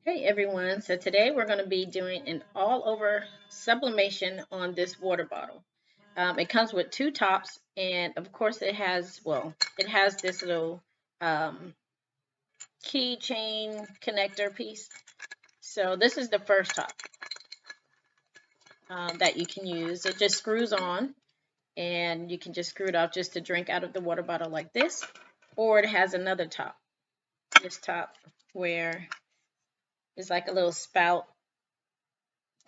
Hey everyone, so today we're going to be doing an all over sublimation on this water bottle. It comes with two tops, and of course it has this little keychain connector piece. So this is the first top that you can use. It just screws on, and you can just screw it off just to drink out of the water bottle like this, or it has another top, this top where it's like a little spout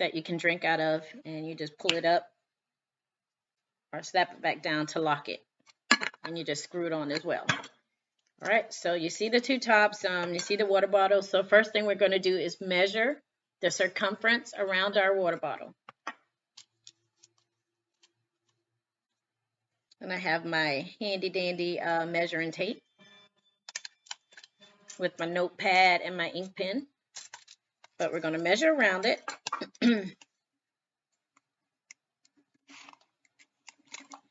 that you can drink out of, and you just pull it up or snap it back down to lock it, and you just screw it on as well. All right, so you see the two tops, you see the water bottle. So first thing we're going to do is measure the circumference around our water bottle. And I have my handy dandy measuring tape with my notepad and my ink pen, but we're going to measure around it.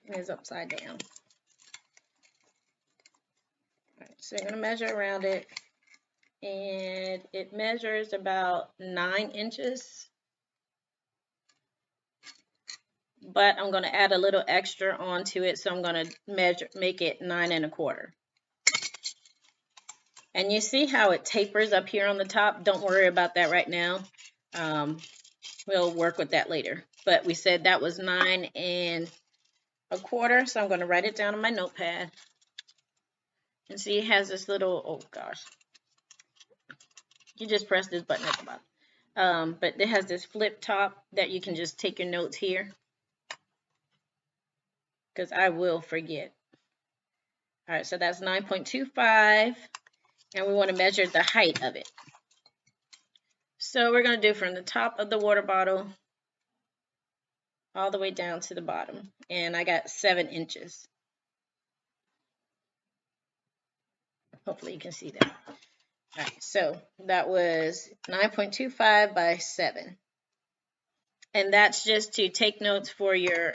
It's upside down. All right, so you're going to measure around it, and it measures about 9 inches. But I'm going to add a little extra onto it, so I'm going to make it 9 1/4. And you see how it tapers up here on the top? Don't worry about that right now. We'll work with that later. But we said that was 9 1/4, so I'm going to write it down on my notepad. And see, it has this little, oh gosh, you just press this button at the bottom. But it has this flip top that you can just take your notes here, because I will forget. All right, so that's 9.25, and we want to measure the height of it. So we're going to do from the top of the water bottle all the way down to the bottom, and I got 7 inches. Hopefully you can see that. All right, so that was 9.25 by 7. And that's just to take notes for your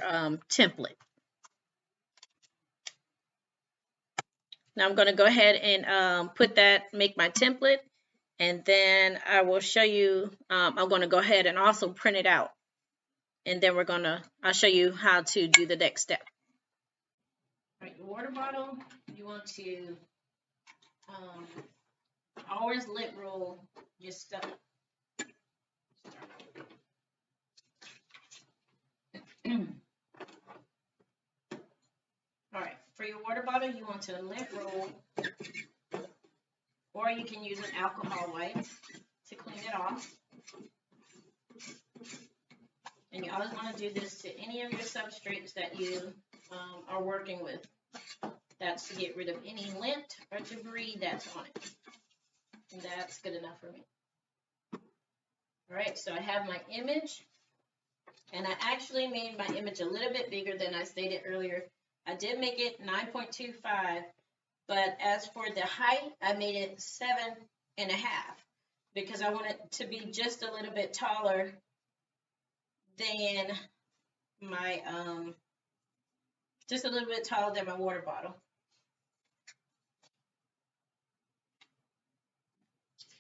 template. Now I'm going to go ahead and make my template, and then I will show you, I'm going to go ahead and also print it out. And then I'll show you how to do the next step. All right, your water bottle, you want to always lint roll your stuff. All right, for your water bottle, you want to lint roll, or you can use an alcohol wipe to clean it off. And you always want to do this to any of your substrates that you are working with. That's to get rid of any lint or debris that's on it. And that's good enough for me. All right, so I have my image, and I actually made my image a little bit bigger than I stated earlier. I did make it 9.25, but as for the height, I made it 7.5 because I want it to be just a little bit taller than my water bottle.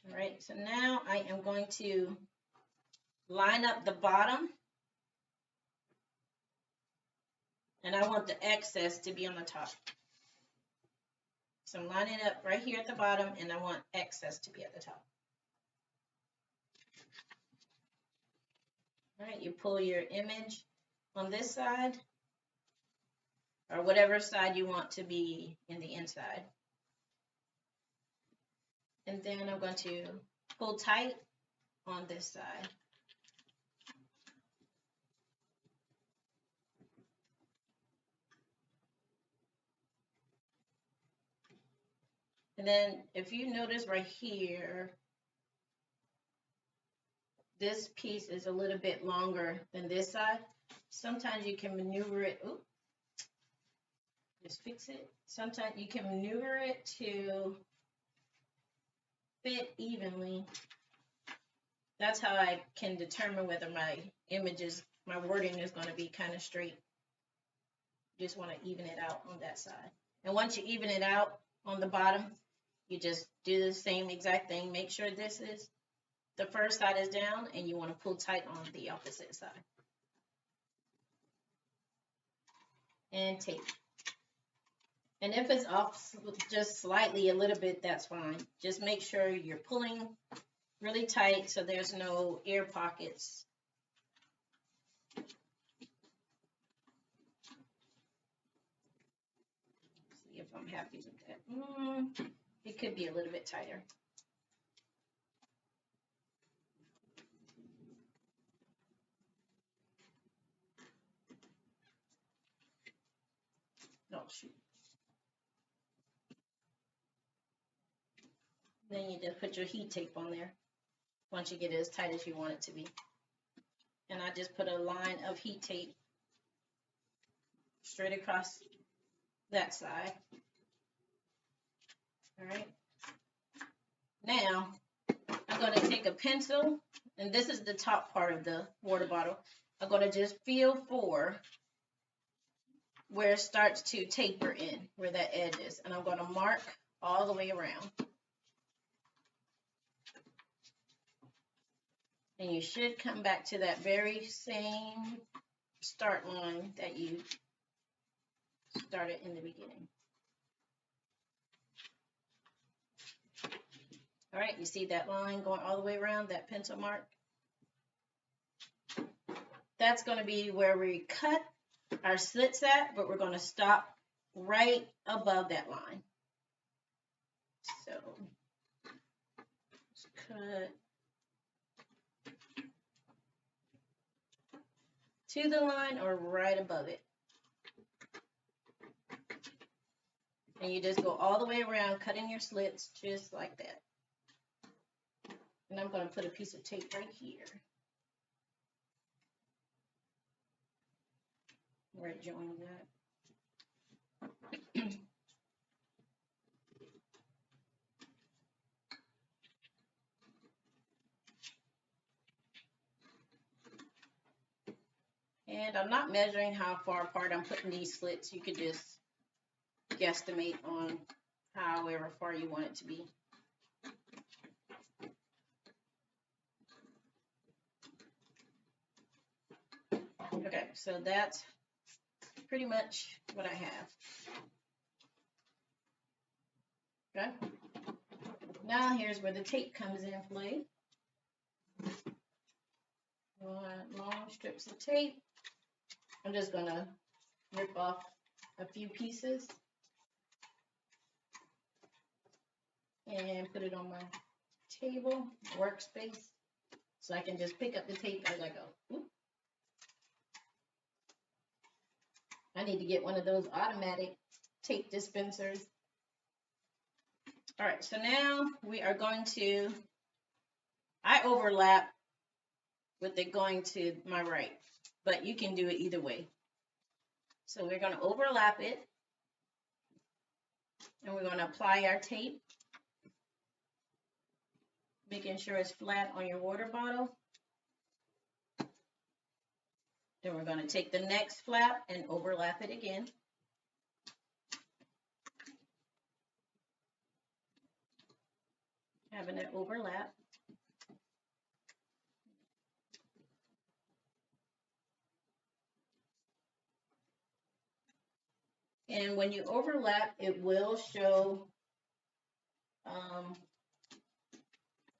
All right, so now I am going to line up the bottom, and I want the excess to be on the top. So I'm lining it up right here at the bottom, and I want excess to be at the top. All right, you pull your image on this side, or whatever side you want to be in the inside. And then I'm going to pull tight on this side. And then if you notice right here, this piece is a little bit longer than this side. Sometimes you can maneuver it. Oops, just fix it. Sometimes you can maneuver it to fit evenly. That's how I can determine whether my wording is going to be kind of straight. You just want to even it out on that side. And once you even it out on the bottom, you just do the same exact thing. Make sure this is the first side is down and you want to pull tight on the opposite side. And tape. And if it's off just slightly a little bit, that's fine. Just make sure you're pulling really tight so there's no air pockets. See if I'm happy with that. It could be a little bit tighter. Oh, shoot. Then you just put your heat tape on there once you get it as tight as you want it to be. And I just put a line of heat tape straight across that side. All right. Now, I'm going to take a pencil, and this is the top part of the water bottle. I'm going to just feel for where it starts to taper in, where that edge is. And I'm going to mark all the way around. And you should come back to that very same start line that you started in the beginning. All right, you see that line going all the way around, that pencil mark? That's going to be where we cut our slits at, but we're going to stop right above that line. So, let's cut to the line or right above it. And you just go all the way around, cutting your slits just like that. And I'm going to put a piece of tape right here, where it joins that. And I'm not measuring how far apart I'm putting these slits. You could just guesstimate on however far you want it to be. Okay, so that's pretty much what I have. Okay. Now here's where the tape comes in play. Long strips of tape. I'm just gonna rip off a few pieces and put it on my table, workspace, so I can just pick up the tape as I go. Oop. I need to get one of those automatic tape dispensers. All right, so now we are going to, I overlap with it going to my right, but you can do it either way. So we're going to overlap it, and we're going to apply our tape, making sure it's flat on your water bottle. Then we're going to take the next flap and overlap it again. Having it overlap. And when you overlap, it will show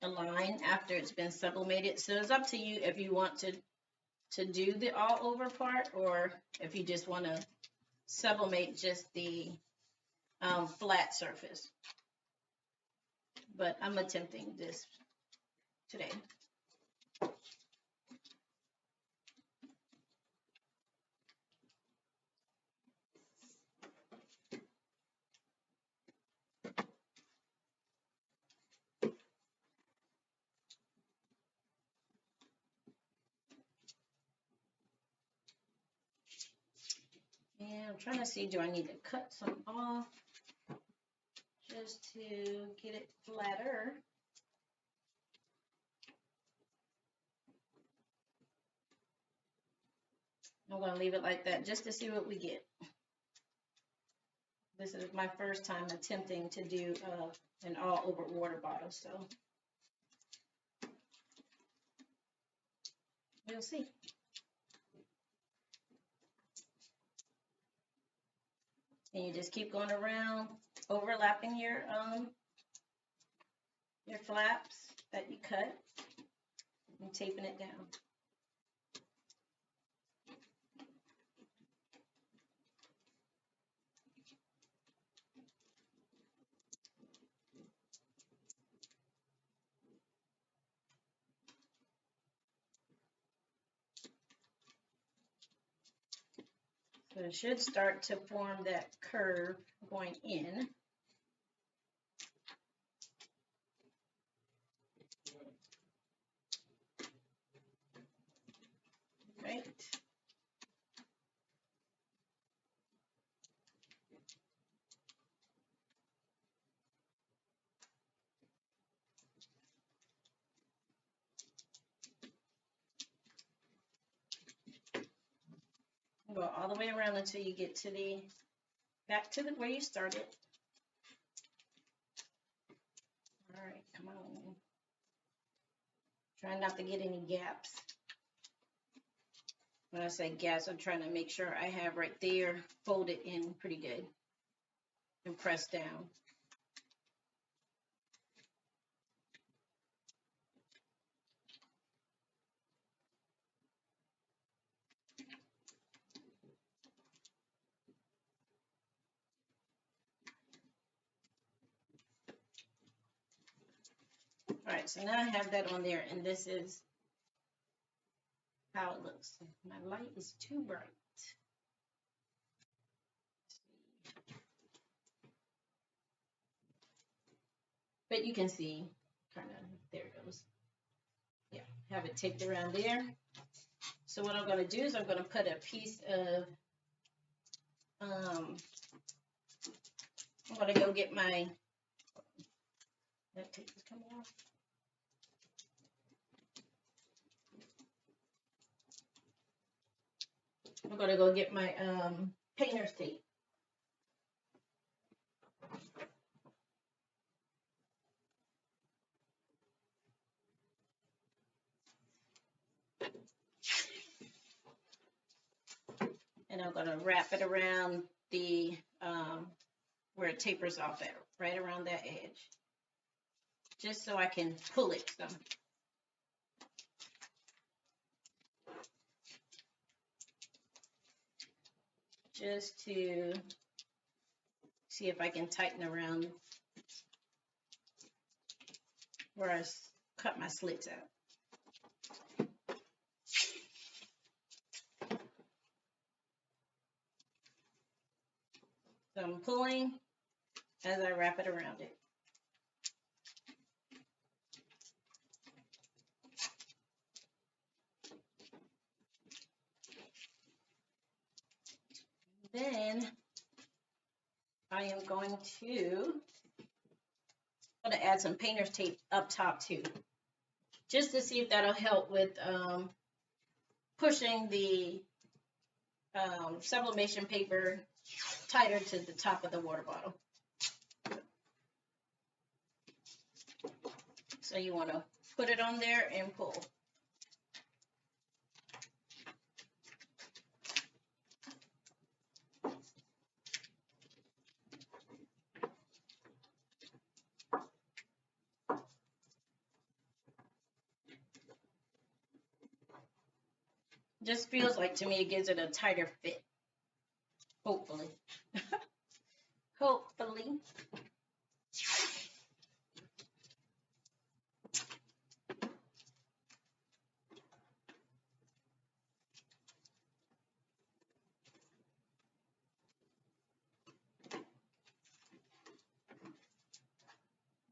a line after it's been sublimated. So it's up to you if you want to do the all over part, or if you just want to sublimate just the flat surface. But I'm attempting this today. And I'm trying to see, do I need to cut some off just to get it flatter? I'm going to leave it like that just to see what we get. This is my first time attempting to do an all over water bottle, so you'll see. And you just keep going around, overlapping your flaps that you cut and taping it down. So it should start to form that curve going in. Right. Go all the way around until you get to the back to the where you started. All right, come on. Try not to get any gaps. When I say gaps, I'm trying to make sure I have right there folded in pretty good and pressed down. All right, so now I have that on there, and this is how it looks. My light is too bright. But you can see, kind of, there it goes. Yeah, have it taped around there. So what I'm going to do is I'm going to put a piece of, I'm going to go get my, that tape is coming off. I'm going to go get my painter's tape. And I'm going to wrap it around the, where it tapers off at, right around that edge. Just so I can pull it some. Just to see if I can tighten around where I cut my slits out. So I'm pulling as I wrap it around it. Then I am going to add some painter's tape up top too, just to see if that'll help with pushing the sublimation paper tighter to the top of the water bottle. So you want to put it on there and pull. Just feels like to me it gives it a tighter fit. Hopefully. Hopefully.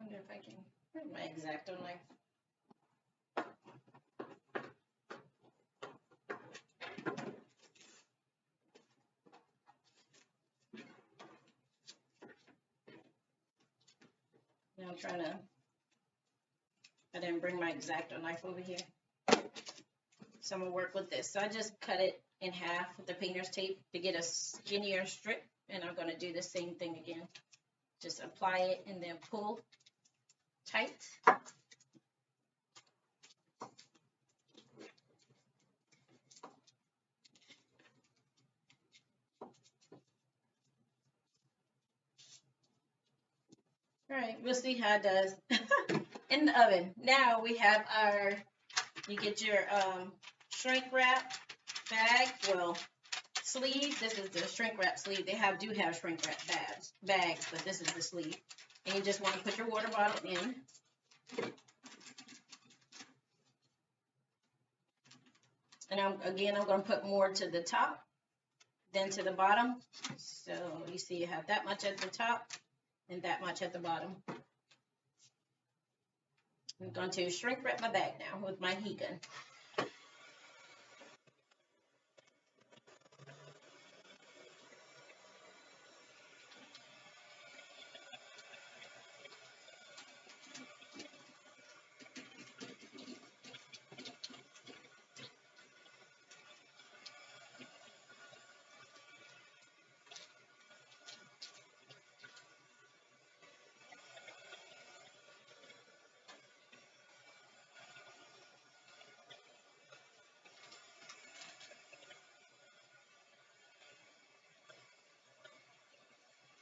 Wonder if I can put my X-Acto knife. Now I'm trying to, I didn't bring my X-Acto knife over here. So I'm going to work with this. So I just cut it in half with the painter's tape to get a skinnier strip. And I'm going to do the same thing again. Just apply it and then pull tight. right, we'll see how it does in the oven. Now we have our, you get your shrink wrap bag, well, sleeve. This is the shrink wrap sleeve. They do have shrink wrap bags, but this is the sleeve. And you just want to put your water bottle in. And I'm going to put more to the top than to the bottom. So you see you have that much at the top and that much at the bottom. I'm going to shrink wrap my bag now with my heat gun.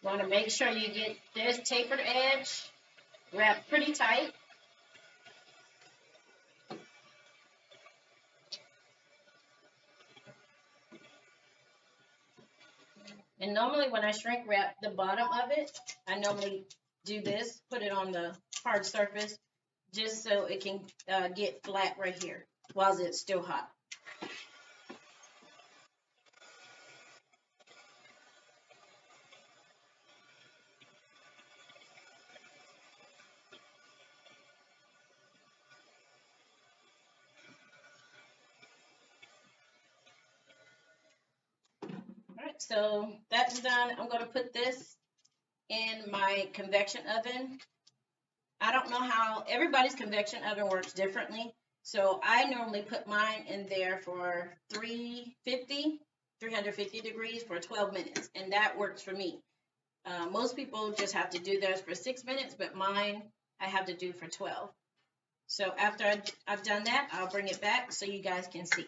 Want to make sure you get this tapered edge wrapped pretty tight. And normally when I shrink wrap the bottom of it, I normally do this, put it on the hard surface, just so it can get flat right here while it's still hot. Alright, so that's done. I'm going to put this in my convection oven. I don't know how everybody's convection oven works differently. So I normally put mine in there for 350 degrees for 12 minutes. And that works for me. Most people just have to do theirs for 6 minutes, but mine I have to do for 12. So after I've done that, I'll bring it back so you guys can see.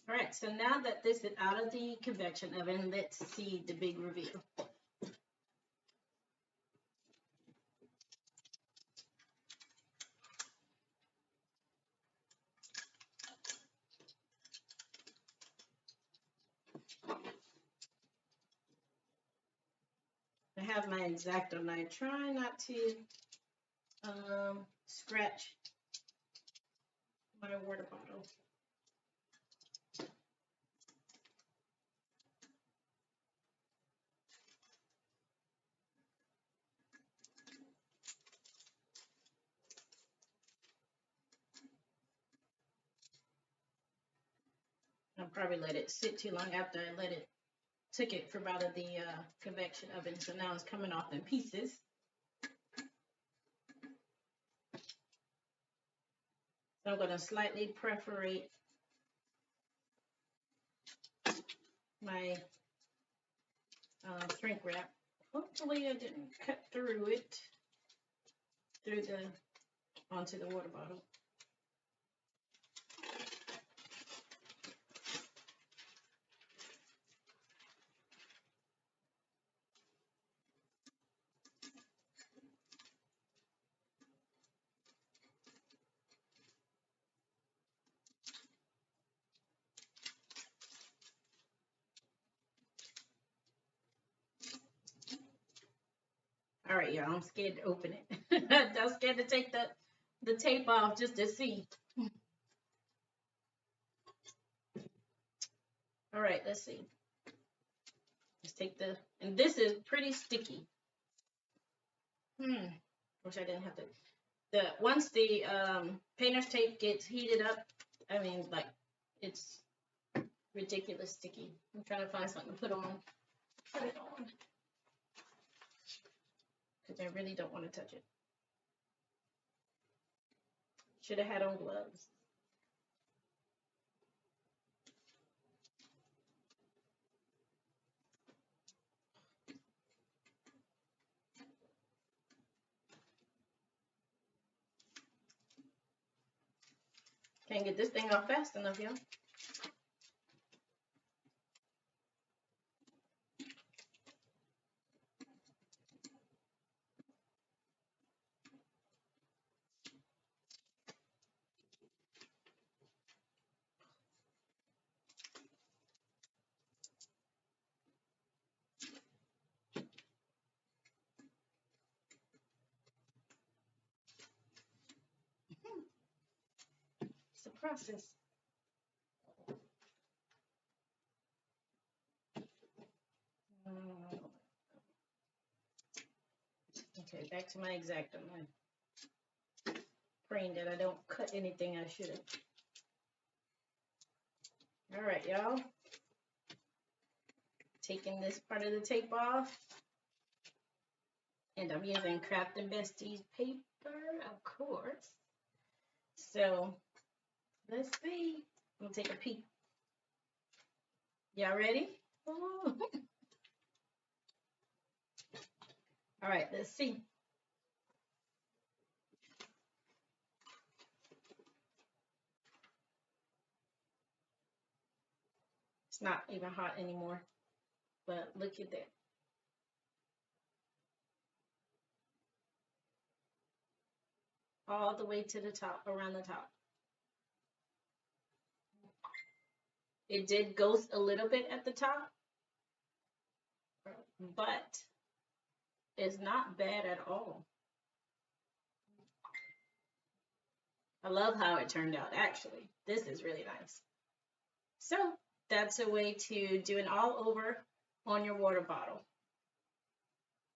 All right, so now that this is out of the convection oven, let's see the big reveal. I have my X-Acto knife. Try not to scratch my water bottle. I'll probably let it sit too long after I took it from out of the convection oven. So now it's coming off in pieces. So I'm going to slightly perforate my shrink wrap. Hopefully I didn't cut through it, onto the water bottle. All right, y'all, I'm scared to open it. I'm scared to take the tape off just to see. All right, let's see. Let's take and this is pretty sticky. Wish I didn't have to. Once the painter's tape gets heated up, I mean, like, it's ridiculous sticky. I'm trying to find something to put it on. Because I really don't want to touch it. Should have had on gloves. Can't get this thing off fast enough, y'all. process. Okay, back to my X-Acto. I'm praying that I don't cut anything I should have. All right, y'all. Taking this part of the tape off. And I'm using Craft and Bestie's paper, of course. So, let's see. I'm gonna take a peek. Y'all ready? Oh. All right, let's see. It's not even hot anymore, but look at that. All the way to the top, around the top. It did ghost a little bit at the top, but it's not bad at all. I love how it turned out, actually. This is really nice. So that's a way to do an all over on your water bottle.